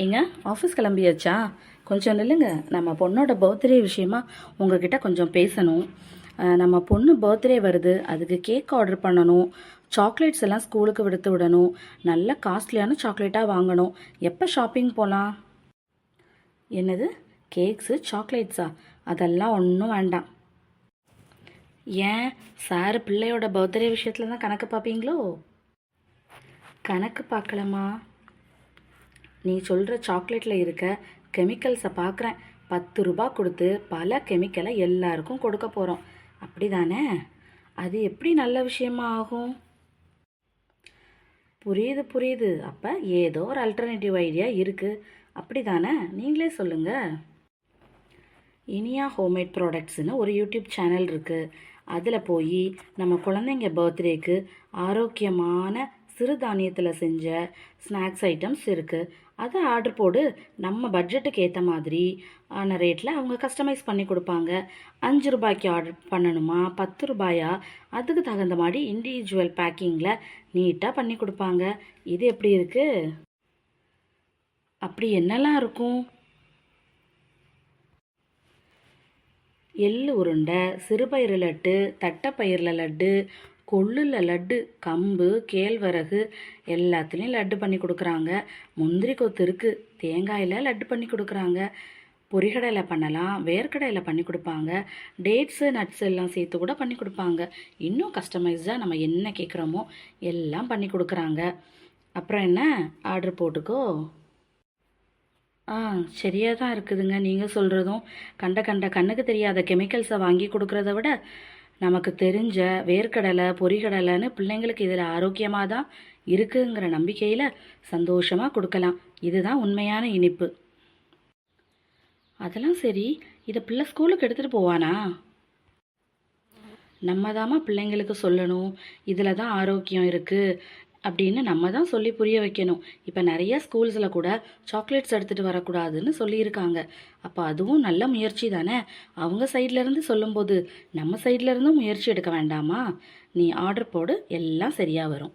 ஏங்க ஆஃபீஸ் கிளம்பியாச்சா? கொஞ்சம் நில்லுங்க. நம்ம பொண்ணோட பர்த்டே விஷயமா உங்ககிட்ட கொஞ்சம் பேசணும். நம்ம பொண்ணு பர்த்டே வருது, அதுக்கு கேக் ஆர்டர் பண்ணணும், சாக்லேட்ஸ் எல்லாம் ஸ்கூலுக்கு விடுத்து விடணும், நல்ல காஸ்ட்லியான சாக்லேட்டாக வாங்கணும். எப்போ ஷாப்பிங் போகலாம்? என்னது, கேக்ஸு சாக்லேட்ஸா? அதெல்லாம் ஒன்றும் வேண்டாம். ஏன் சார் பிள்ளையோட பர்த்டே விஷயத்தில் தான் கணக்கு பார்ப்பீங்களோ? கணக்கு பார்க்கலாமா? நீ சொல்கிற சாக்லேட்டில் இருக்க கெமிக்கல்ஸை பார்க்குறேன். 10 ரூபா கொடுத்து பல கெமிக்கலை எல்லாருக்கும் கொடுக்க போகிறோம், அப்படி தானே? அது எப்படி நல்ல விஷயமா ஆகும்? புரியுது புரியுது. அப்போ ஏதோ ஒரு அல்டர்னேட்டிவ் ஐடியா இருக்குது, அப்படி தானே? நீங்களே சொல்லுங்கள். இனியா ஹோம்மேட் ப்ராடக்ட்ஸ்னு ஒரு யூடியூப் சேனல் இருக்குது. அதில் போய் நம்ம குழந்தைங்க பர்த்டேக்கு ஆரோக்கியமான சிறுதானியத்தில் செஞ்ச ஸ்நாக்ஸ் ஐட்டம்ஸ் இருக்குது, அதை ஆர்டர் போடு. நம்ம பட்ஜெட்டுக்கு ஏற்ற மாதிரி ஆன ரேட்டில் அவங்க கஸ்டமைஸ் பண்ணி கொடுப்பாங்க. 5 ரூபாய்க்கு ஆர்டர் பண்ணணுமா, 10 ரூபாயா, அதுக்கு தகுந்த மாதிரி இண்டிவிஜுவல் பேக்கிங்கில் நீட்டாக பண்ணி கொடுப்பாங்க. இது எப்படி இருக்குது? அப்படி என்னெல்லாம் இருக்கும்? எள்ளு உருண்டை, சிறுபயிறு லட்டு, தட்டைப்பயிரில் லட்டு, கொள்ளில் லட்டு, கம்பு, கேழ்வரகு எல்லாத்துலேயும் லட்டு பண்ணி கொடுக்குறாங்க. முந்திரி கொத்து இருக்குது, தேங்காயில் லட்டு பண்ணி கொடுக்குறாங்க. பொரிகடையில் பண்ணலாம், வேர்க்கடையில் பண்ணி கொடுப்பாங்க. டேட்ஸு நட்ஸ் எல்லாம் சேர்த்து கூட பண்ணி கொடுப்பாங்க. இன்னும் கஸ்டமைஸ்டாக நம்ம என்ன கேட்குறோமோ எல்லாம் பண்ணி கொடுக்குறாங்க. அப்புறம் என்ன, ஆர்டர் போட்டுக்கோ. சரியாக தான் இருக்குதுங்க நீங்கள் சொல்கிறதும். கண்ட கண்ணுக்கு தெரியாத கெமிக்கல்ஸை வாங்கி கொடுக்குறத விட நமக்கு தெரிஞ்ச வேர்க்கடலை, பொரிகடலைன்னு பிள்ளைங்களுக்கு இதில் ஆரோக்கியமாக தான் இருக்குங்கிற நம்பிக்கையில் சந்தோஷமாக கொடுக்கலாம். இதுதான் உண்மையான இனிப்பு. அதெல்லாம் சரி, இதை பிள்ளை ஸ்கூலுக்கு எடுத்துகிட்டு போவானா? நம்ம தாம்மா பிள்ளைங்களுக்கு சொல்லணும், இதில் தான் ஆரோக்கியம் இருக்குது அப்படின்னு நம்ம தான் சொல்லி புரிய வைக்கணும். இப்போ நிறைய ஸ்கூல்ஸில் கூட சாக்லேட்ஸ் எடுத்துகிட்டு வரக்கூடாதுன்னு சொல்லியிருக்காங்க. அப்போ அதுவும் நல்ல முயற்சி தானே. அவங்க சைட்லேருந்து சொல்லும்போது நம்ம சைட்லேருந்தும் முயற்சி எடுக்க வேண்டாமா? நீ ஆர்டர் போடு, எல்லாம் சரியாக வரும்.